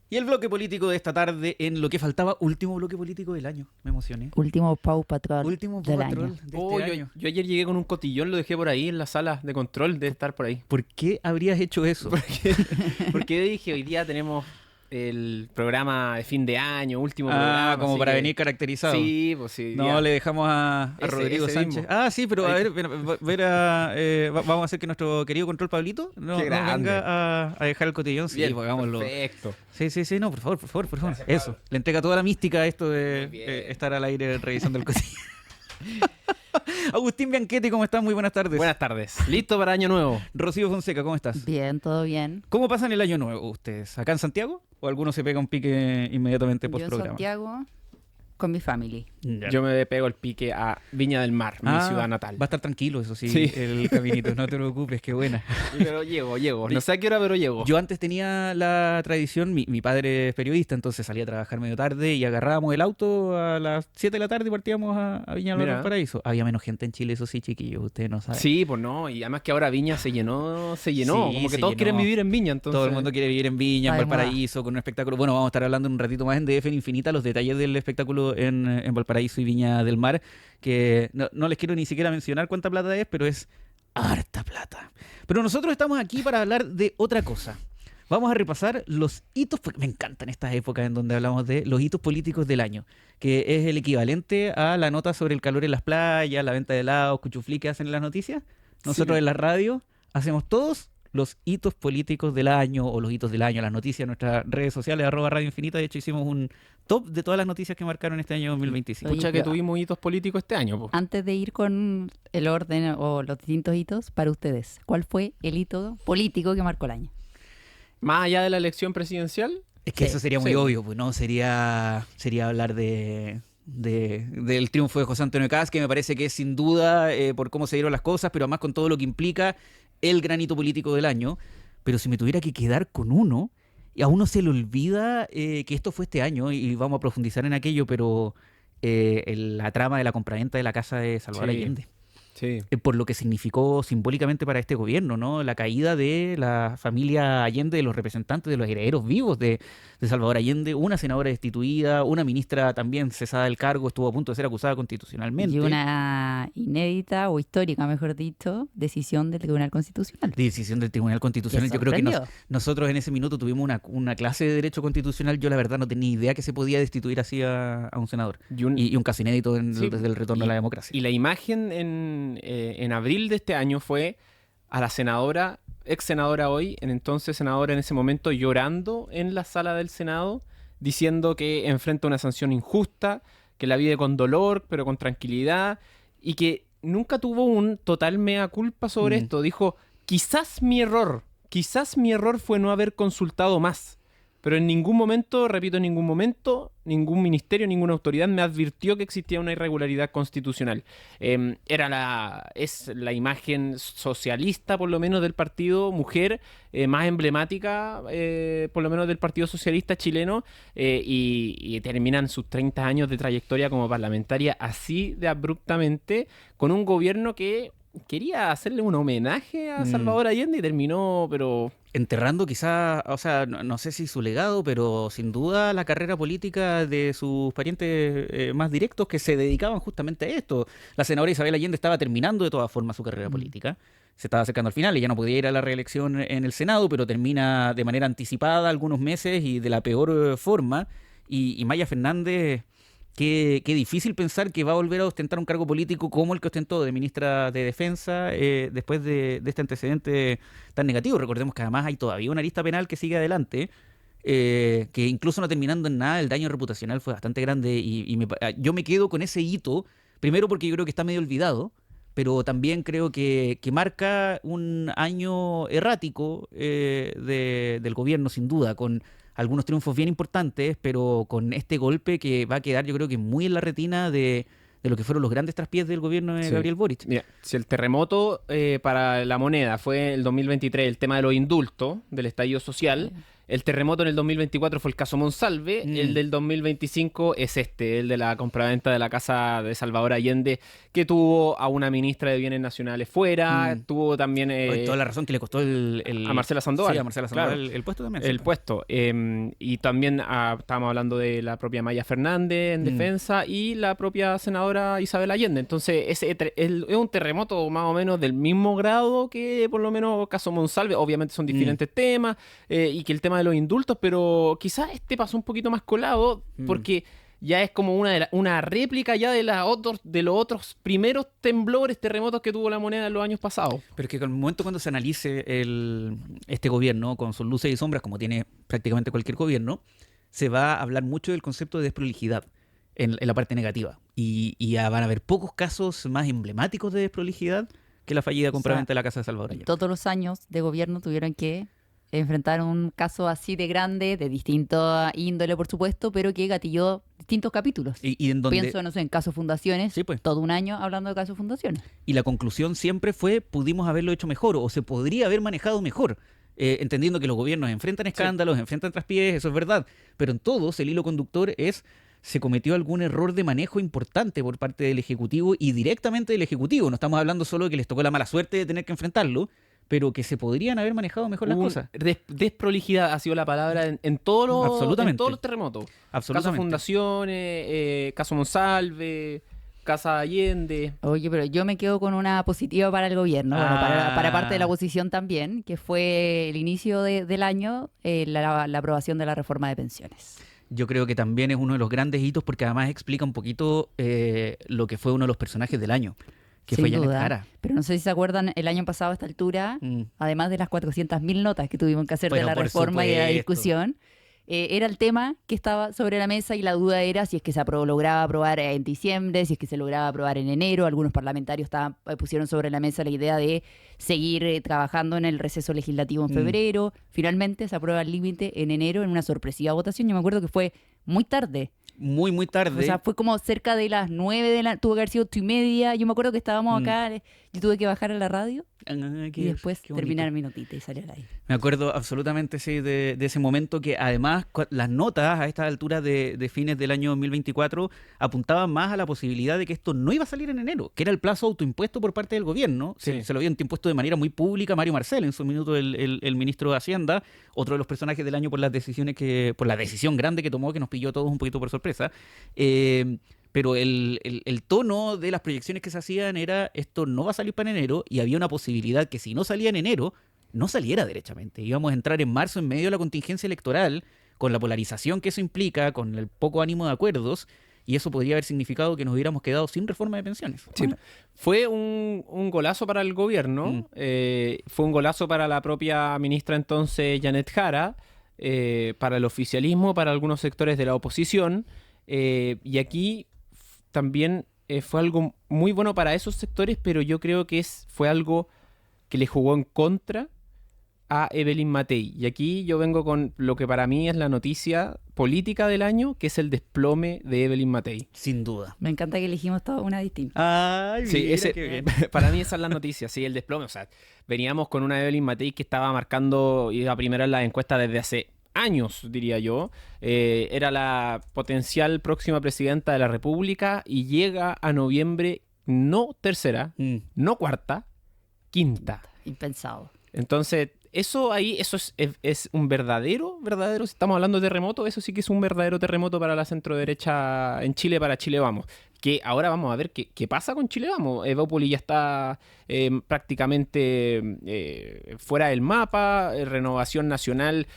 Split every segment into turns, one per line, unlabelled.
Y el bloque político de esta tarde en lo que faltaba, último bloque político del año. Me emocioné.
Último Paw Patrol
Último
del
Patrol
año.
de este año.
Yo ayer llegué con un cotillón, lo dejé por ahí en la sala de control, debe estar por ahí.
¿Por qué habrías hecho eso?
Porque dije, hoy día tenemos el programa de fin de año, último programa.
Como
así
para
que-
venir caracterizado.
Sí, pues sí.
No,
ya.
le dejamos a
Ese-
Rodrigo
ese
Sánchez.
mismo.
Ah, sí, pero a
Ahí.
vamos a hacer que nuestro querido Control Pablito no
Qué grande.
venga a dejar el cotillón. Sí,
Bien,
pues hagámoslo.
perfecto.
Sí, no, por favor.
Gracias,
Eso.
Pablo.
Le entrega toda la mística a esto de
Muy bien.
estar al aire revisando el cotillón. Agustín Bianchetti, ¿cómo estás? Muy buenas tardes.
Buenas tardes. ¿Listo para Año Nuevo?
Rocío Fonseca, ¿cómo estás?
Bien, todo bien.
¿Cómo pasan el año nuevo ustedes? ¿Acá en Santiago? ¿O alguno se pega un pique inmediatamente
Yo
post
en
programa?
Santiago con mi family.
Ya.
Yo me pego el pique a Viña del Mar, mi ciudad natal.
Va a estar tranquilo, eso sí,
Sí.
el caminito, no te preocupes, qué buena.
Pero llego. No sé a qué hora, pero llego.
Yo antes tenía la tradición, mi padre es periodista, entonces salía a trabajar medio tarde y agarrábamos el auto a las 7 de la tarde y partíamos a Viña del
Mira.
Paraíso. Había menos gente en Chile, eso sí, chiquillos, ustedes no saben.
Sí, pues no, y además que ahora Viña se llenó.
Sí,
Como que
se
todos
llenó.
quieren vivir en Viña, entonces.
Todo el mundo quiere vivir en Viña, en
Está de moda.
Valparaíso, con un espectáculo. Bueno, vamos a estar hablando en un ratito más en DF en Infinita, los detalles del espectáculo en Valparaíso y Viña del Mar, que no les quiero ni siquiera mencionar cuánta plata es, pero es harta plata. Pero nosotros estamos aquí para hablar de otra cosa. Vamos a repasar los hitos, porque me encantan estas épocas en donde hablamos de los hitos políticos del año, que es el equivalente a la nota sobre el calor en las playas, la venta de helados, cuchuflí que hacen en las noticias. Nosotros
Sí.
en la radio hacemos todos los hitos políticos del año o los hitos del año, las noticias en nuestras redes sociales, @Radio Infinita. De hecho, hicimos un top de todas las noticias que marcaron este año 2025.
Oye,
Escucha que
pero-
tuvimos hitos políticos este año, pues.
Antes de ir con el orden o los distintos hitos, para ustedes, ¿cuál fue el hito político que marcó el año?
Más allá de la elección presidencial,
Es que
Sí,
eso sería muy
sí.
obvio, pues no sería hablar del triunfo de José Antonio Kast, que me parece que es sin duda por cómo se dieron las cosas, pero además con todo lo que implica el gran hito político del año. Pero si me tuviera que quedar con uno, y a uno se le olvida que esto fue este año, y vamos a profundizar en aquello, pero la trama de la compraventa de la casa de Salvador
Sí.
Allende.
sí.
Por lo que significó simbólicamente para este gobierno, ¿no? La caída de la familia Allende, de los representantes, de los herederos vivos de Salvador Allende, una senadora destituida, una ministra también cesada del cargo, estuvo a punto de ser acusada constitucionalmente.
Y una inédita o histórica, mejor dicho, decisión del Tribunal Constitucional.
Decisión del Tribunal Constitucional.
Que
Yo creo que
sorprendió.
nosotros en ese minuto tuvimos una clase de Derecho Constitucional. Yo la verdad no tenía idea que se podía destituir así a un senador. Y un caso inédito
Sí.
desde el retorno a la democracia.
Y la imagen en abril de este año fue a la senadora, ex senadora hoy, en entonces senadora en ese momento, llorando en la sala del Senado, diciendo que enfrenta una sanción injusta, que la vive con dolor, pero con tranquilidad, y que nunca tuvo un total mea culpa sobre esto. Dijo, quizás mi error fue no haber consultado más. Pero en ningún momento, repito, en ningún momento, ningún ministerio, ninguna autoridad me advirtió que existía una irregularidad constitucional. Es la imagen socialista, por lo menos, del partido mujer más emblemática, por lo menos del Partido Socialista chileno, y terminan sus 30 años de trayectoria como parlamentaria así de abruptamente, con un gobierno que quería hacerle un homenaje a Salvador Allende y terminó, pero...
Enterrando quizá, o sea, no sé si su legado, pero sin duda la carrera política de sus parientes más directos que se dedicaban justamente a esto. La senadora Isabel Allende estaba terminando de todas formas su carrera política. Se estaba acercando al final, ella no podía ir a la reelección en el Senado, pero termina de manera anticipada algunos meses y de la peor forma. Y Maya Fernández... Qué difícil pensar que va a volver a ostentar un cargo político como el que ostentó de ministra de Defensa después de este antecedente tan negativo. Recordemos que además hay todavía una arista penal que sigue adelante, que incluso no terminando en nada, el daño reputacional fue bastante grande yo me quedo con ese hito, primero porque yo creo que está medio olvidado, pero también creo que marca un año errático del gobierno, sin duda, con algunos triunfos bien importantes, pero con este golpe que va a quedar, yo creo que muy en la retina de lo que fueron los grandes traspiés del gobierno de
Sí.
Gabriel Boric.
Mira, si el terremoto para la moneda fue el 2023 el tema de los indultos, del estallido social, El terremoto en el 2024 fue el caso Monsalve, el del 2025 es el de la compraventa de la casa de Salvador Allende, que tuvo a una ministra de Bienes Nacionales fuera, tuvo también...
toda la razón que le costó
a Marcela Sandoval.
Sí, a Marcela Sandoval,
claro.
el puesto también.
El puesto. Y también estábamos hablando de la propia Maya Fernández en defensa y la propia senadora Isabel Allende. Entonces, es un terremoto más o menos del mismo grado que por lo menos caso Monsalve. Obviamente son diferentes temas y que el tema de los indultos, pero quizás este pasó un poquito más colado porque ya es como una réplica ya de los otros primeros temblores, terremotos que tuvo la moneda en los años pasados.
Pero es que con el momento cuando se analice este gobierno con sus luces y sombras, como tiene prácticamente cualquier gobierno, se va a hablar mucho del concepto de desprolijidad en la parte negativa. Y ya van a haber pocos casos más emblemáticos de desprolijidad que la fallida compraventa de la Casa de Salvador Allende.
Todos los años de gobierno tuvieron que enfrentar un caso así de grande, de distinta índole, por supuesto, pero que gatilló distintos capítulos.
Y en donde...
Pienso, no sé, en caso fundaciones,
Sí, pues.
todo un año hablando de caso fundaciones.
Y la conclusión siempre fue, pudimos haberlo hecho mejor o se podría haber manejado mejor. Entendiendo que los gobiernos enfrentan escándalos, enfrentan traspiés, eso es verdad. Pero en todos el hilo conductor es, se cometió algún error de manejo importante por parte del Ejecutivo y directamente del Ejecutivo. No estamos hablando solo de que les tocó la mala suerte de tener que enfrentarlo, pero que se podrían haber manejado mejor las cosas.
Desprolijidad ha sido la palabra en todos los terremotos.
Absolutamente.
Caso Fundaciones, caso Monsalve, Casa Allende.
Oye, pero yo me quedo con una positiva para el gobierno, bueno, para parte de la oposición también, que fue el inicio del año, la aprobación de la reforma de pensiones.
Yo creo que también es uno de los grandes hitos porque además explica un poquito lo que fue uno de los personajes del año, que fue
Sin
Janet
duda.
Jara.
Pero no sé si se acuerdan, el año pasado a esta altura, además de las 400.000 notas que tuvimos que hacer
Bueno,
de la
por
reforma y de la
supuesto.
discusión, era el tema que estaba sobre la mesa y la duda era si es que se lograba aprobar en diciembre, si es que se lograba aprobar en enero. Algunos parlamentarios pusieron sobre la mesa la idea de seguir trabajando en el receso legislativo en febrero. Finalmente se aprueba el límite en enero en una sorpresiva votación. Yo me acuerdo que fue muy tarde.
Muy, muy tarde.
O sea, fue como cerca de las 9 tuvo que haber sido 8:30. Yo me acuerdo que estábamos acá, yo tuve que bajar a la radio y después
qué bonito.
terminar mi notita y salir ahí.
Me acuerdo absolutamente sí, de ese momento que además las notas a esta altura de fines del año 2024 apuntaban más a la posibilidad de que esto no iba a salir en enero, que era el plazo autoimpuesto por parte del gobierno.
Sí.
Se lo había impuesto de manera muy pública Mario Marcel, en su minuto el ministro de Hacienda, otro de los personajes del año por la decisión grande que tomó, que nos pilló a todos un poquito por sorpresa. Pero el tono de las proyecciones que se hacían era esto no va a salir para enero y había una posibilidad que si no salía en enero, no saliera derechamente. Íbamos a entrar en marzo en medio de la contingencia electoral, con la polarización que eso implica, con el poco ánimo de acuerdos, y eso podría haber significado que nos hubiéramos quedado sin reforma de pensiones.
Sí. Fue un golazo para el gobierno, fue un golazo para la propia ministra entonces Janet Jara, para el oficialismo, para algunos sectores de la oposición, y aquí también fue algo muy bueno para esos sectores, pero yo creo que fue algo que le jugó en contra a Evelyn Matei. Y aquí yo vengo con lo que para mí es la noticia política del año, que es el desplome de Evelyn Matei.
Sin duda.
Me encanta que elegimos toda una distinta.
Ay,
Sí,
mira, qué bien.
para mí esa es la noticia, sí, el desplome. O sea, veníamos con una Evelyn Matei que estaba marcando, iba primero en la encuesta desde hace años, diría yo. Era la potencial próxima presidenta de la República y llega a noviembre no tercera, no cuarta, quinta.
Impensado.
Entonces, eso es un verdadero, si estamos hablando de terremoto, eso sí que es un verdadero terremoto para la centroderecha en Chile, para Chile Vamos. Que ahora vamos a ver qué pasa con Chile Vamos. Evópoli ya está prácticamente fuera del mapa, Renovación Nacional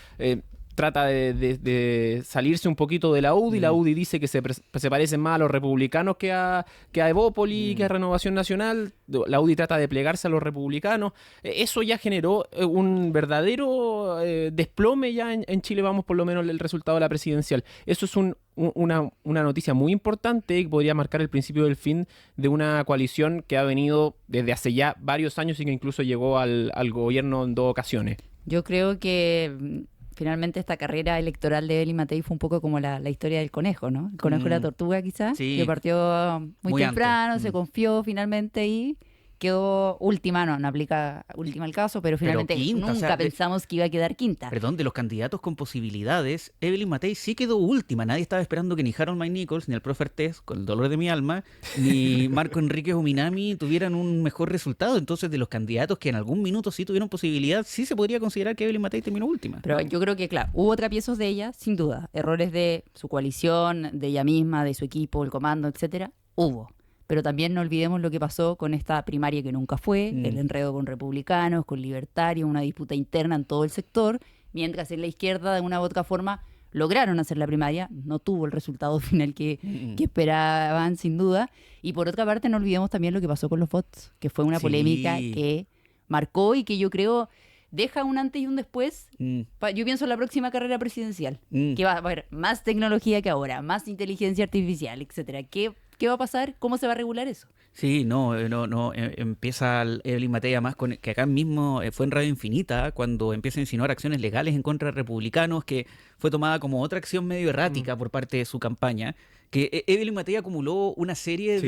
trata de salirse un poquito de la UDI. La UDI dice que se parecen más a los republicanos que a Evópoli, que a Renovación Nacional. La UDI trata de plegarse a los republicanos. Eso ya generó un verdadero desplome ya en Chile Vamos, por lo menos el resultado de la presidencial. Eso es una noticia muy importante que podría marcar el principio del fin de una coalición que ha venido desde hace ya varios años y que incluso llegó al gobierno en 2 ocasiones.
Yo creo que finalmente esta carrera electoral de Evelyn Matei fue un poco como la historia del conejo, ¿no? El conejo y la tortuga quizás,
Sí.
que partió muy
Muy
temprano,
antes.
se confió finalmente y quedó última, no aplica última el caso, pero finalmente
quinta,
nunca
o sea,
pensamos que iba a quedar quinta.
Perdón, de los candidatos con posibilidades, Evelyn Matei sí quedó última. Nadie estaba esperando que ni Harold Mike Nichols, ni el profe Artés, con el dolor de mi alma, ni Marco Enríquez o Minami tuvieran un mejor resultado. Entonces, de los candidatos que en algún minuto sí tuvieron posibilidad, sí se podría considerar que Evelyn Matei terminó última.
Pero yo creo que, claro, hubo trapiezos de ella, sin duda. Errores de su coalición, de ella misma, de su equipo, el comando, etcétera. Hubo. Pero también no olvidemos lo que pasó con esta primaria que nunca fue, el enredo con republicanos, con libertarios, una disputa interna en todo el sector, mientras en la izquierda, de una u otra forma, lograron hacer la primaria, no tuvo el resultado final que esperaban, sin duda. Y por otra parte, no olvidemos también lo que pasó con los bots, que fue una
Sí.
polémica que marcó y que yo creo deja un antes y un después. Yo pienso en la próxima carrera presidencial, que va a haber más tecnología que ahora, más inteligencia artificial, etcétera. ¿Qué va a pasar? ¿Cómo se va a regular eso?
Sí, empieza Evelyn Matei además que acá mismo fue en Radio Infinita cuando empieza a insinuar acciones legales en contra de republicanos, que fue tomada como otra acción medio errática por parte de su campaña, que Evelyn Matei acumuló una serie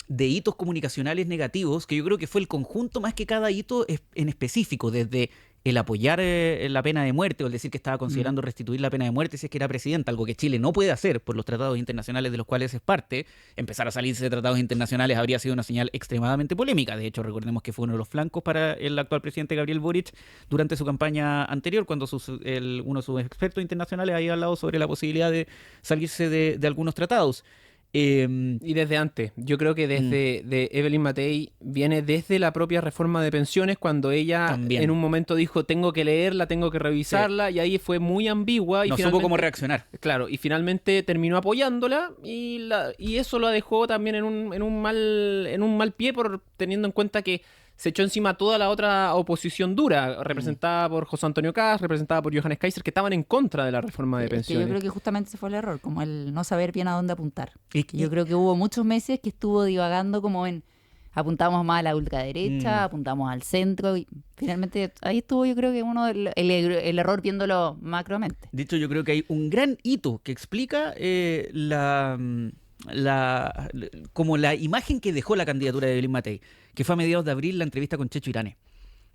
de hitos comunicacionales negativos, que yo creo que fue el conjunto más que cada hito en específico, desde el apoyar la pena de muerte o el decir que estaba considerando restituir la pena de muerte si es que era presidenta, algo que Chile no puede hacer por los tratados internacionales de los cuales es parte. Empezar a salirse de tratados internacionales habría sido una señal extremadamente polémica. De hecho, recordemos que fue uno de los flancos para el actual presidente Gabriel Boric durante su campaña anterior, cuando uno de sus expertos internacionales había hablado sobre la posibilidad de salirse de algunos tratados.
Y desde antes, yo creo que desde de Evelyn Matei viene desde la propia reforma de pensiones, cuando ella
También.
en un momento dijo tengo que leerla, tengo que revisarla, y ahí fue muy ambigua y
No supo cómo reaccionar.
Claro, y finalmente terminó apoyándola y eso la dejó también en un mal pie, por teniendo en cuenta que se echó encima toda la otra oposición dura, representada por José Antonio Caz, representada por Johannes Kaiser, que estaban en contra de la reforma de
Es que
pensiones.
yo creo que justamente ese fue el error, como el no saber bien a dónde apuntar.
Y-
Yo creo que hubo muchos meses que estuvo divagando como en apuntamos más a la ultraderecha, apuntamos al centro, y finalmente ahí estuvo yo creo que el error viéndolo macromente.
De hecho, yo creo que hay un gran hito que explica como la imagen que dejó la candidatura de Evelyn Matei, que fue a mediados de abril la entrevista con Checho Irane,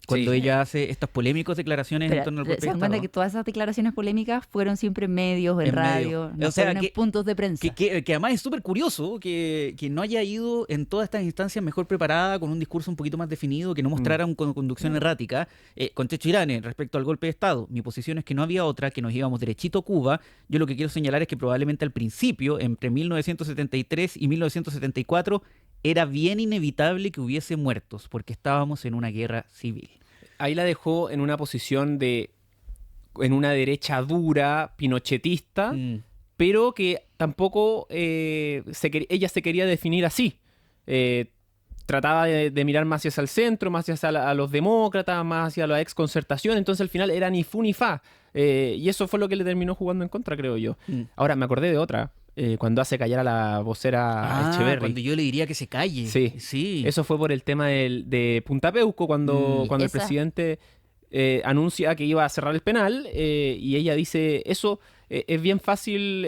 cuando
Sí.
ella hace estas polémicas declaraciones en
Pero,
torno al
¿se
golpe de
dan cuenta
Estado.
que todas esas declaraciones polémicas fueron siempre en medios, en
En
radio,
medio.
no
O sea,
fueron en puntos de prensa?
Que además es súper curioso que no haya ido en todas estas instancias mejor preparada, con un discurso un poquito más definido, que no mostrara una conducción errática. Con Checho Irane, respecto al golpe de Estado, mi posición es que no había otra, que nos íbamos derechito a Cuba. Yo lo que quiero señalar es que probablemente al principio, entre 1973 y 1974, era bien inevitable que hubiese muertos, porque estábamos en una guerra civil.
Ahí la dejó en una posición en una derecha dura, pinochetista, pero que tampoco ella se quería definir así. Trataba de mirar más hacia el centro, más hacia a los demócratas, más hacia la exconcertación, entonces al final era ni fu ni fa. Y eso fue lo que le terminó jugando en contra, creo yo. Ahora, me acordé de otra, cuando hace callar a la vocera Echeverry.
Cuando yo le diría que se calle.
Sí.
Sí.
Eso fue por el tema de Punta Peuco, cuando el
Esa.
presidente anuncia que iba a cerrar el penal, y ella dice, eso es bien fácil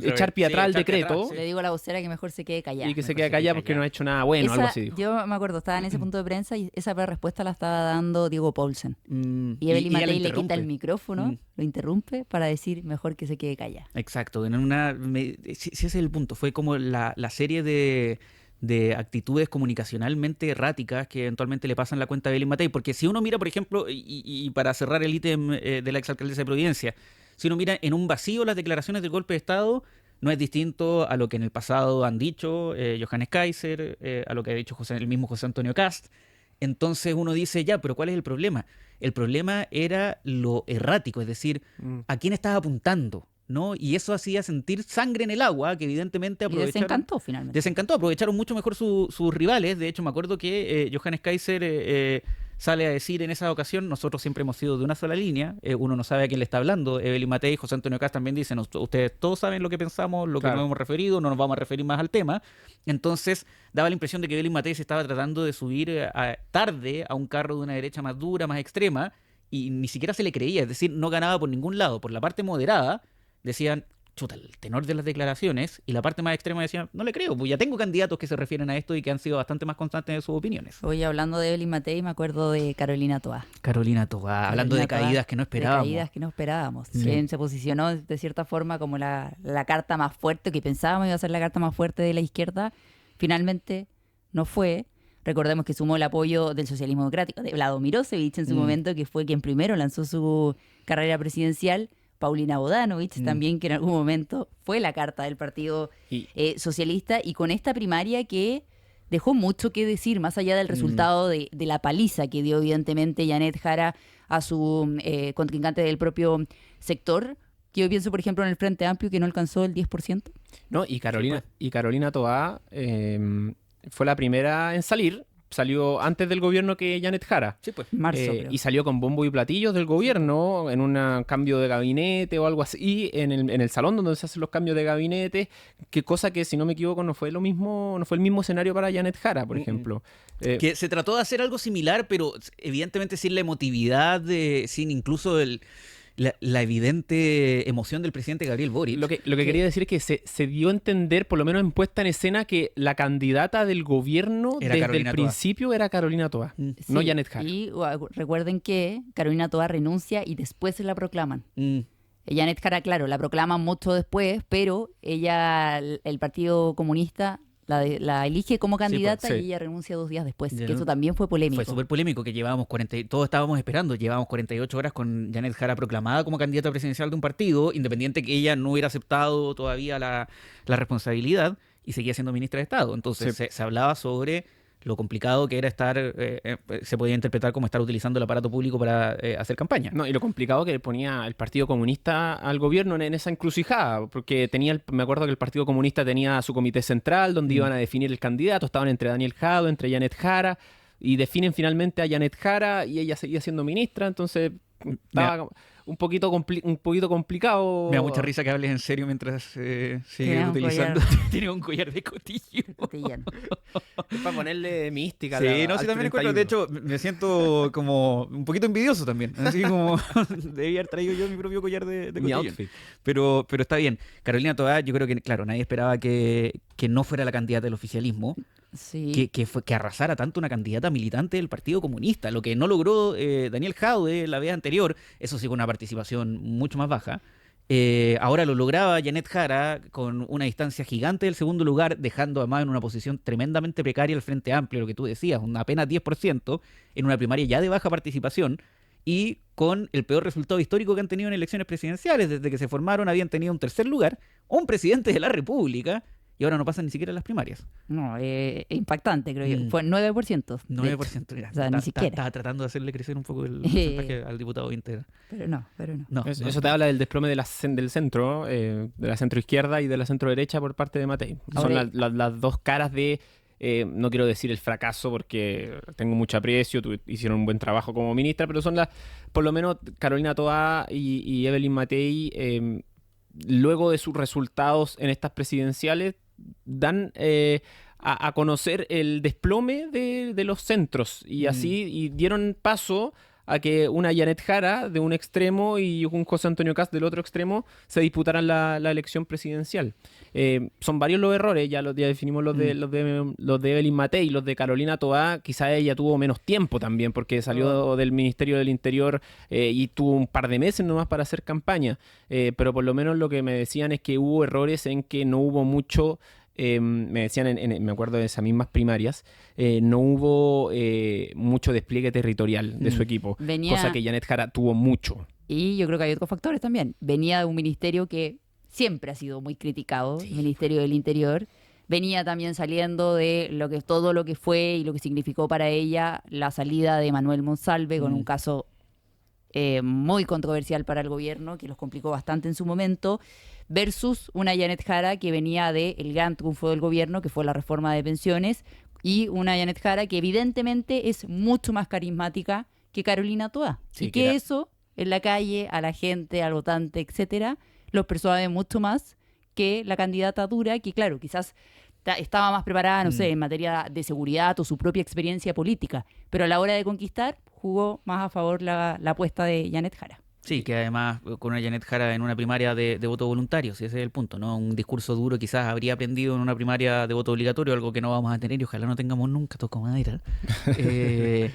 echar pie
Sí,
atrás al
echar pie
decreto
atrás,
Le digo a la vocera que mejor se quede callada.
y que se
Mejor
quede
se
callada
quede
porque no
callada.
ha hecho nada bueno, algo así dijo.
Yo me acuerdo, estaba en ese punto de prensa y esa respuesta la estaba dando Diego Paulsen. Y Evelyn
ella lo
Matei le quita
interrumpe.
el micrófono,
Mm.
lo interrumpe para decir mejor que se quede callada.
Exacto, sí, ese es el punto, fue como la serie de actitudes comunicacionalmente erráticas que eventualmente le pasan la cuenta a Evelyn Matei, porque si uno mira, por ejemplo, y para cerrar el ítem de la exalcaldesa de Providencia, si uno mira en un vacío las declaraciones del golpe de Estado, no es distinto a lo que en el pasado han dicho Johannes Kaiser, a lo que ha dicho el mismo José Antonio Cast. Entonces uno dice, ya, pero ¿cuál es el problema? El problema era lo errático, es decir, ¿a quién estás apuntando? ¿No? Y eso hacía sentir sangre en el agua, que evidentemente
Y
aprovecharon.
desencantó finalmente.
Desencantó, aprovecharon mucho mejor sus rivales. De hecho, me acuerdo que Johannes Kaiser sale a decir en esa ocasión, nosotros siempre hemos sido de una sola línea, uno no sabe a quién le está hablando. Evelyn Matei y José Antonio Cast también dicen, ustedes todos saben lo que pensamos, lo que
Claro.
nos hemos referido, no nos vamos a referir más al tema. Entonces, daba la impresión de que Evelyn Matei se estaba tratando de subir tarde a un carro de una derecha más dura, más extrema, y ni siquiera se le creía, es decir, no ganaba por ningún lado. Por la parte moderada, decían, chuta, el tenor de las declaraciones, y la parte más extrema decía, no le creo, pues ya tengo candidatos que se refieren a esto y que han sido bastante más constantes en sus opiniones.
Hoy hablando de Evelyn Matei, me acuerdo de Carolina Toá.
Carolina Toá, hablando de
Carolina Toá,
caídas que no esperábamos.
De caídas que no esperábamos.
Sí.
Que se posicionó de cierta forma como la carta más fuerte, que pensábamos iba a ser la carta más fuerte de la izquierda. Finalmente no fue. Recordemos que sumó el apoyo del socialismo democrático, de Vlado Mirosevic en su momento, que fue quien primero lanzó su carrera presidencial. Paulina Bodanovich también, que en algún momento fue la carta del Partido Socialista, y con esta primaria que dejó mucho que decir, más allá del resultado de la paliza que dio evidentemente Janet Jara a su contrincante del propio sector, que yo pienso, por ejemplo, en el Frente Amplio, que no alcanzó el 10%.
No, y Carolina Toá fue la primera en salir. Salió antes del gobierno que Janet Jara.
Sí, pues.
Marzo, creo.
Y salió con bombo y platillos del gobierno en un cambio de gabinete o algo así, en el salón donde se hacen los cambios de gabinete, que cosa que, si no me equivoco, no fue el mismo escenario para Janet Jara, por ejemplo.
Que se trató de hacer algo similar, pero evidentemente sin la emotividad, sin incluso la evidente emoción del presidente Gabriel Boric.
Lo que quería decir es que se dio a entender, por lo menos en puesta en escena, que la candidata del gobierno
Era
desde
Carolina
el
Toá.
principio era Carolina Toá, no
Sí,
Janet Jara.
Y recuerden que Carolina Toá renuncia y después se la proclaman. Janet Jara, claro, la proclaman mucho después, pero ella, el Partido Comunista, la elige como candidata
sí.
y ella renuncia 2 días después,
Ya.
que eso también fue polémico.
Fue súper polémico, que llevábamos todos estábamos esperando, llevábamos 48 horas con Janet Jara proclamada como candidata presidencial de un partido, independiente que ella no hubiera aceptado todavía la responsabilidad y seguía siendo ministra de Estado. Entonces se hablaba sobre lo complicado que era estar, se podía interpretar como estar utilizando el aparato público para hacer campaña.
No, y lo complicado que ponía el Partido Comunista al gobierno en esa encrucijada, porque me acuerdo que el Partido Comunista tenía su comité central donde iban a definir el candidato, estaban entre Daniel Jadot, entre Janet Jara, y definen finalmente a Janet Jara y ella seguía siendo ministra, entonces estaba un poquito complicado.
Me da mucha risa que hables en serio mientras sigue
Tiene un
utilizando.
collar.
Tiene un collar de cotillo.
Cotillón.
Es para ponerle mística.
Sí, no, sí, también encuentro. De hecho, me siento como un poquito envidioso también. Así como debía haber traído yo mi propio collar de
mi
cotillón.
outfit.
Pero está bien. Carolina Toá, yo creo que, claro, nadie esperaba que no fuera la candidata del oficialismo,
Sí.
que arrasara tanto una candidata militante del Partido Comunista, lo que no logró Daniel Jadot la vez anterior, eso sí con una participación mucho más baja. Ahora lo lograba Janet Jara con una distancia gigante del segundo lugar, dejando además en una posición tremendamente precaria el Frente Amplio, lo que tú decías, un apenas 10% en una primaria ya de baja participación, y con el peor resultado histórico que han tenido en elecciones presidenciales. Desde que se formaron habían tenido un tercer lugar, un presidente de la República, y ahora no pasan ni siquiera las primarias.
No, impactante, creo yo. Fue 9%. de
9%, mira.
O sea, ni siquiera.
Estaba tratando de hacerle crecer un poco el porcentaje al diputado íntegro.
Pero no.
No,
Eso te habla del desplome del centro, de la centroizquierda y de la centroderecha por parte de Matei.
Ahora-
Son las dos caras de, no quiero decir el fracaso porque tengo mucho aprecio, hicieron un buen trabajo como ministra, pero son por lo menos Carolina Toá y Evelyn Matei, luego de sus resultados en estas presidenciales, dan a conocer el desplome de los centros y así y dieron paso a que una Janet Jara de un extremo y un José Antonio Kast del otro extremo se disputaran la elección presidencial. Son varios los errores, ya definimos los de Evelyn Matei, los de Carolina Toá, quizá ella tuvo menos tiempo también porque salió del Ministerio del Interior y tuvo un par de meses nomás para hacer campaña, pero por lo menos lo que me decían es que hubo errores en que no hubo mucho. Me decían, me acuerdo de esas mismas primarias, no hubo mucho despliegue territorial de su equipo, cosa que Janet Jara tuvo mucho.
Y yo creo que hay otros factores también. Venía de un ministerio que siempre ha sido muy criticado, el Ministerio del Interior. Venía también saliendo de todo lo que fue y lo que significó para ella la salida de Manuel Monsalve con un caso muy controversial para el gobierno, que los complicó bastante en su momento, versus una Janet Jara que venía del gran triunfo del gobierno, que fue la reforma de pensiones, y una Janet Jara que evidentemente es mucho más carismática que Carolina Toá.
Sí,
y que eso, en la calle, a la gente, al votante, etcétera, los persuade mucho más que la candidata dura, que claro, quizás estaba más preparada, no sé, en materia de seguridad o su propia experiencia política, pero a la hora de conquistar jugó más a favor la apuesta de Janet Jara.
Sí, que además con una Janet Jara en una primaria de voto voluntario, si ese es el punto, ¿no? Un discurso duro quizás habría aprendido en una primaria de voto obligatorio, algo que no vamos a tener y ojalá no tengamos nunca, toco madera. Eh,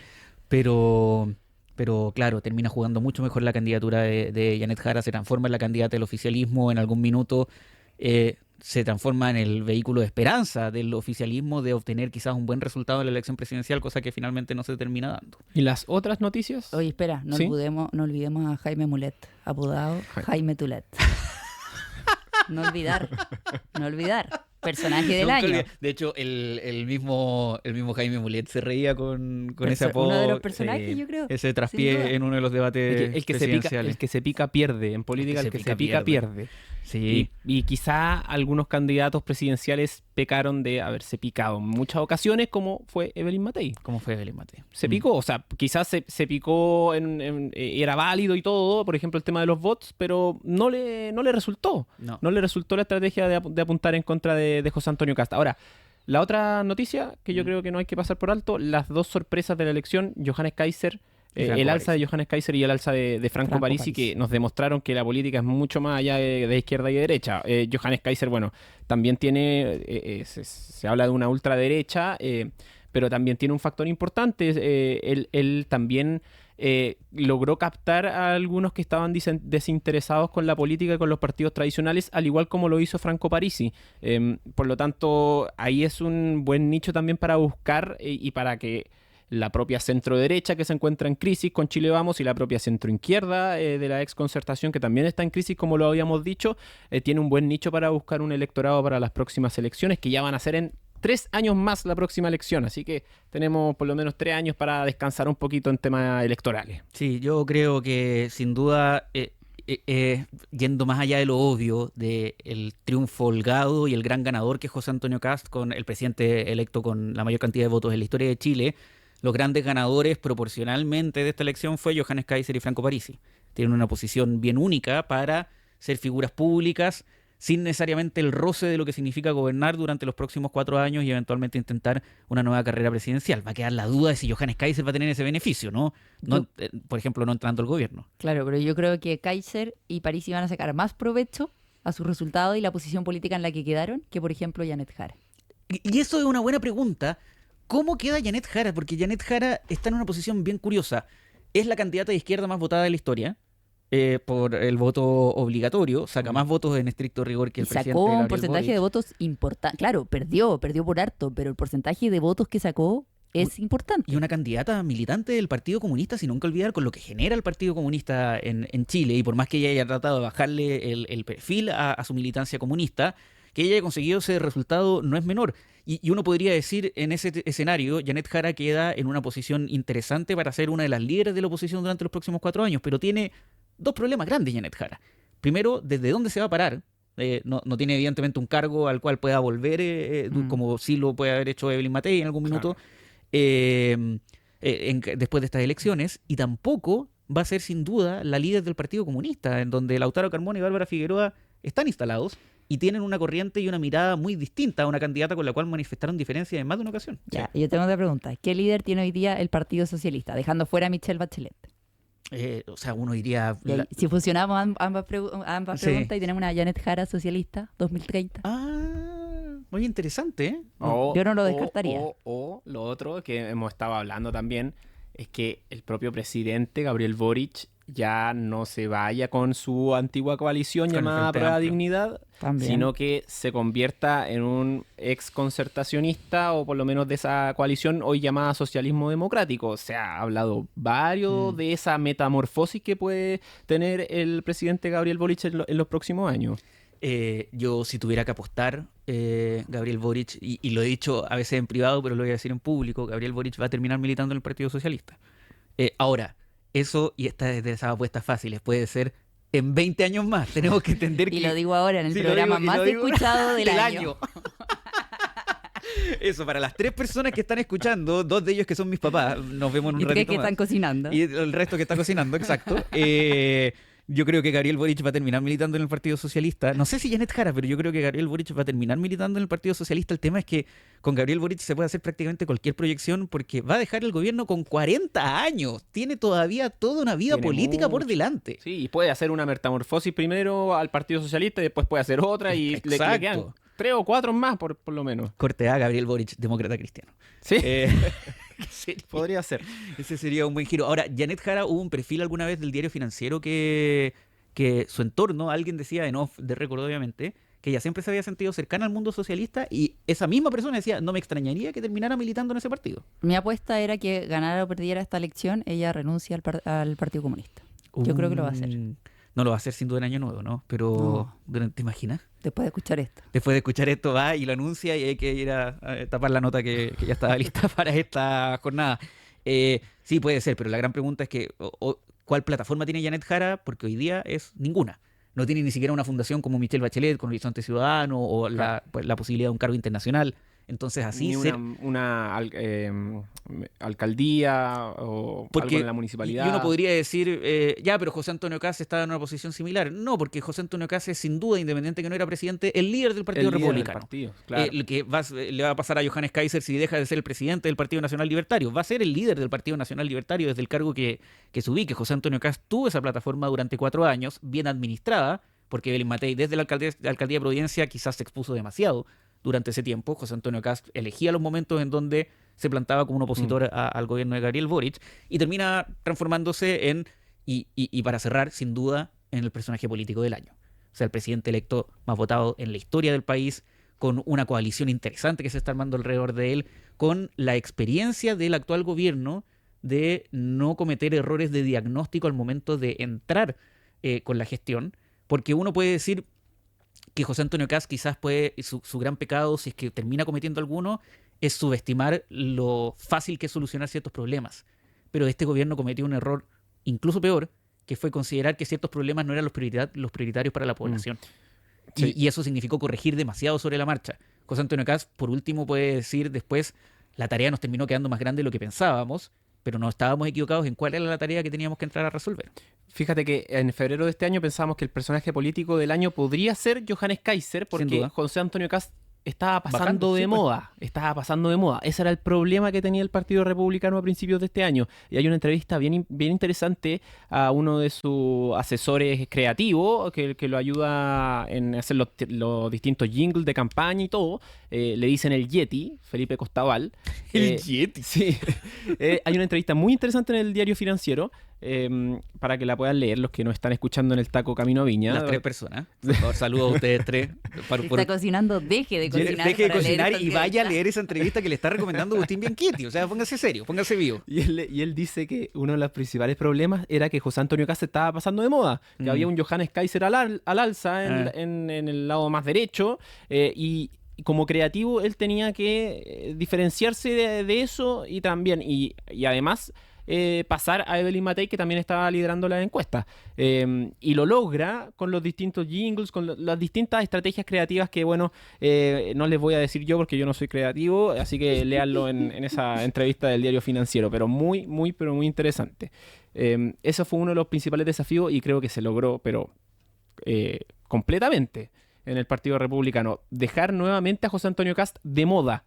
pero, pero claro, termina jugando mucho mejor la candidatura de Janet Jara, se transforma en la candidata del oficialismo en algún minuto, se transforma en el vehículo de esperanza del oficialismo de obtener quizás un buen resultado en la elección presidencial, cosa que finalmente no se termina dando.
¿Y las otras noticias?
Oye, espera, no
¿Sí?
olvidemos a Jaime Mulet, apodado Jaime Tulet. No olvidar. Personaje del
Nunca
año.
olvidé. De hecho, el mismo Jaime Mulet se reía con ese apodo.
Uno de los personajes, yo creo.
Ese
Sin
traspié
duda.
en uno de los debates
El que
presidenciales.
se pica pierde. En política el que se pica pierde.
Sí.
Y quizá algunos candidatos presidenciales pecaron de haberse picado en muchas ocasiones, como fue Evelyn Matei.
¿Cómo fue Evelyn Matei?
Se picó, o sea, quizás se picó, era válido y todo, por ejemplo, el tema de los bots, pero no le resultó.
No.
No le resultó la estrategia de apuntar en contra de José Antonio Casta. Ahora, la otra noticia que yo creo que no hay que pasar por alto, las dos sorpresas de la elección, Johannes Kaiser,
Franco
el alza
Parisi.
de Johannes Kaiser y el alza de Franco Parisi, que nos demostraron que la política es mucho más allá de izquierda y de derecha. Johannes Kaiser, bueno, también tiene, se habla de una ultraderecha, pero también tiene un factor importante. Él también logró captar a algunos que estaban desinteresados con la política y con los partidos tradicionales, al igual como lo hizo Franco Parisi. Por lo tanto, ahí es un buen nicho también para buscar y para que la propia centro-derecha, que se encuentra en crisis con Chile Vamos, y la propia centro-izquierda de la ex-concertación, que también está en crisis, como lo habíamos dicho, tiene un buen nicho para buscar un electorado para las próximas elecciones, que ya van a ser en 3 años más la próxima elección. Así que tenemos por lo menos 3 años para descansar un poquito en temas electorales.
Sí, yo creo que sin duda, yendo más allá de lo obvio, del triunfo holgado y el gran ganador que es José Antonio Kast, con el presidente electo con la mayor cantidad de votos en la historia de Chile, los grandes ganadores proporcionalmente de esta elección fue Johannes Kaiser y Franco Parisi. Tienen una posición bien única para ser figuras públicas sin necesariamente el roce de lo que significa gobernar durante los próximos 4 años y eventualmente intentar una nueva carrera presidencial. Va a quedar la duda de si Johannes Kaiser va a tener ese beneficio, ¿no? Por ejemplo, no entrando al gobierno.
Claro, pero yo creo que Kaiser y Parisi van a sacar más provecho a su resultado y la posición política en la que quedaron que, por ejemplo, Janet Jara.
Y eso es una buena pregunta. ¿Cómo queda Janet Jara? Porque Janet Jara está en una posición bien curiosa. Es la candidata de izquierda más votada de la historia por el voto obligatorio. Saca más votos en estricto rigor que
Y
el presidente
sacó un
Gabriel
porcentaje
Boric.
de votos importante. Claro, perdió por harto, pero el porcentaje de votos que sacó es importante.
Y una candidata militante del Partido Comunista, sin nunca olvidar, con lo que genera el Partido Comunista en Chile, y por más que ella haya tratado de bajarle el perfil a su militancia comunista, que ella haya conseguido ese resultado no es menor. Y uno podría decir, en ese escenario, Janet Jara queda en una posición interesante para ser una de las líderes de la oposición durante los próximos 4 años, pero tiene 2 problemas grandes Janet Jara. Primero, ¿desde dónde se va a parar? No tiene evidentemente un cargo al cual pueda volver, como sí lo puede haber hecho Evelyn Matei en algún minuto, después de estas elecciones, y tampoco va a ser sin duda la líder del Partido Comunista, en donde Lautaro Carmona y Bárbara Figueroa están instalados y tienen una corriente y una mirada muy distinta a una candidata con la cual manifestaron diferencias en más de una ocasión.
Ya, yo tengo otra pregunta. ¿Qué líder tiene hoy día el Partido Socialista? Dejando fuera a Michelle Bachelet.
O sea, uno diría...
Y ahí, si fusionamos ambas
Sí.
preguntas y tenemos una Janet Jara socialista 2030.
Muy interesante, ¿eh?
Yo no lo descartaría.
O lo otro que hemos estado hablando también es que el propio presidente Gabriel Boric ya no se vaya con su antigua coalición
Con el
llamada
Frente
Prueba
Amplio.
Dignidad,
También.
sino que se convierta en un ex concertacionista, o por lo menos de esa coalición hoy llamada Socialismo Democrático. Se ha hablado varios de esa metamorfosis que puede tener el presidente Gabriel Boric en los próximos años.
Yo, si tuviera que apostar, Gabriel Boric, y lo he dicho a veces en privado, pero lo voy a decir en público, Gabriel Boric va a terminar militando en el Partido Socialista. Ahora, eso, y esta es de esas apuestas fáciles, puede ser en 20 años más. Tenemos que entender que...
Y lo digo ahora en el
Sí, lo
programa
digo, y
más
lo digo
escuchado del año.
Eso, para las 3 personas que están escuchando, 2 de ellos que son mis papás, nos vemos en un
Y 3
ratito
que
más.
están cocinando.
Y el resto que está cocinando, exacto. Yo creo que Gabriel Boric va a terminar militando en el Partido Socialista. No sé si Janet Jara, pero yo creo que Gabriel Boric va a terminar militando en el Partido Socialista. El tema es que con Gabriel Boric se puede hacer prácticamente cualquier proyección porque va a dejar el gobierno con 40 años. Tiene todavía toda una vida
Tiene
política por
mucho.
delante.
Sí, y puede hacer una metamorfosis primero al Partido Socialista y después puede hacer otra y le
Exacto.
quedan 3 o 4 más por lo menos.
Corte A, Gabriel Boric, demócrata cristiano.
Sí,
Eh,
podría ser.
ese sería un buen giro. Ahora, Janet Jara, hubo un perfil alguna vez del Diario Financiero que su entorno, alguien decía en off de récord obviamente, que ella siempre se había sentido cercana al mundo socialista y esa misma persona decía, no me extrañaría que terminara militando en ese partido.
Mi apuesta era que ganara o perdiera esta elección, ella renuncia al Partido Comunista. Yo creo que lo va a hacer.
No lo va a hacer sin duda en Año Nuevo, ¿no? Pero, ¿te imaginas?
Después de escuchar esto.
Después de escuchar esto va y lo anuncia y hay que ir a tapar la nota que ya estaba lista para esta jornada. Sí, puede ser, pero la gran pregunta es que ¿cuál plataforma tiene Janet Jara? Porque hoy día es ninguna. No tiene ni siquiera una fundación como Michelle Bachelet con Horizonte Ciudadano o la posibilidad de un cargo internacional. Entonces así
Ni una alcaldía o algo en la municipalidad.
Y uno podría decir, ya, pero José Antonio Kast está en una posición similar. No, porque José Antonio Kast es sin duda, independiente que no era presidente, el líder del Partido Republicano.
Claro.
Lo que le va a pasar a Johannes Kaiser si deja de ser el presidente del Partido Nacional Libertario. Va a ser el líder del Partido Nacional Libertario desde el cargo que se ubique. José Antonio Kast tuvo esa plataforma durante 4 años, bien administrada, porque Evelyn Matei desde la alcaldía de Providencia quizás se expuso demasiado durante ese tiempo. José Antonio Kast elegía los momentos en donde se plantaba como un opositor al gobierno de Gabriel Boric y termina transformándose en, y para cerrar, sin duda, en el personaje político del año. O sea, el presidente electo más votado en la historia del país, con una coalición interesante que se está armando alrededor de él, con la experiencia del actual gobierno de no cometer errores de diagnóstico al momento de entrar con la gestión, porque uno puede decir que José Antonio Kast quizás su gran pecado, si es que termina cometiendo alguno, es subestimar lo fácil que es solucionar ciertos problemas. Pero este gobierno cometió un error incluso peor, que fue considerar que ciertos problemas no eran los prioritarios para la población.
Sí.
Y eso significó corregir demasiado sobre la marcha. José Antonio Kast, por último, puede decir después, la tarea nos terminó quedando más grande de lo que pensábamos, pero no estábamos equivocados en cuál era la tarea que teníamos que entrar a resolver.
Fíjate que en febrero de este año pensábamos que el personaje político del año podría ser Johannes Kaiser, porque José Antonio Kast estaba pasando de moda. Estaba pasando de moda. Ese era el problema que tenía el Partido Republicano a principios de este año. Y hay una entrevista bien interesante a uno de sus asesores creativos que lo ayuda en hacer los distintos jingles de campaña y todo. Le dicen el Yeti, Felipe Costaval.
El Yeti.
Sí. Hay una entrevista muy interesante en el Diario Financiero. Para que la puedan leer los que nos están escuchando en el taco camino a Viña.
Las 3 personas. Por favor, saludos a ustedes 3.
Está cocinando, deje de cocinar.
Deje de cocinar y vaya a leer esa entrevista que le está recomendando Agustín Bianchetti. O sea, póngase serio, póngase vivo.
Y él dice que uno de los principales problemas era que José Antonio Kast estaba pasando de moda. Que había un Johannes Kaiser al alza en el lado más derecho. Y como creativo él tenía que diferenciarse de eso y también, y además pasar a Evelyn Matei, que también estaba liderando la encuesta. Y lo logra con los distintos jingles, con las distintas estrategias creativas que, bueno, no les voy a decir yo porque yo no soy creativo, así que léanlo en esa entrevista del Diario Financiero, pero muy interesante. Eso fue uno de los principales desafíos y creo que se logró, pero completamente en el Partido Republicano. Dejar nuevamente a José Antonio Kast de moda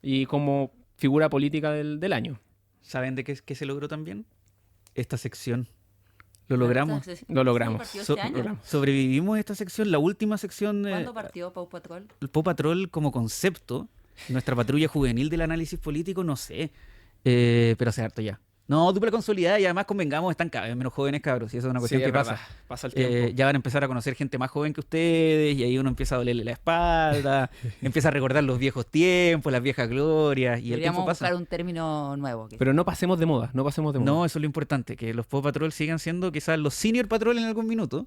y como figura política del año.
¿Saben de qué se logró también? Esta sección. Lo logramos.
Lo logramos.
Sobrevivimos esta sección, la última sección.
¿Cuándo partió Pau Patrol?
El Pau Patrol como concepto, nuestra patrulla juvenil del análisis político, no sé. Pero hace harto ya. No, dupla consolidada y además convengamos, están cada vez menos jóvenes, cabros, y eso es una cuestión que pasa.
Pasa el tiempo.
Ya van a empezar a conocer gente más joven que ustedes y ahí uno empieza a dolerle la espalda, empieza a recordar los viejos tiempos, las viejas glorias y
Deberíamos
el tiempo pasa.
buscar un término nuevo.
Pero no pasemos de moda, no pasemos de moda.
No, eso es lo importante, que los Pau Patrol sigan siendo quizás los Senior Patrol en algún minuto.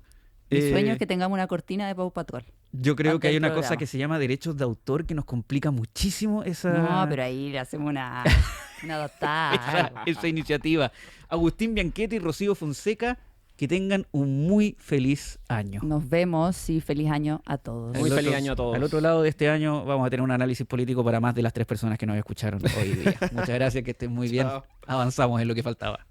Mi sueño es que tengamos una cortina de Pau Patrol.
Yo creo que hay una cosa que se llama derechos de autor que nos complica muchísimo esa...
No, pero ahí le hacemos una adoptada.
esa iniciativa. Agustín Bianchetti y Rocío Fonseca, que tengan un muy feliz año.
Nos vemos y feliz año a todos.
Muy feliz año a todos.
Al otro lado de este año vamos a tener un análisis político para más de las 3 personas que nos escucharon hoy día. Muchas gracias, que estén muy bien. Avanzamos en lo que faltaba.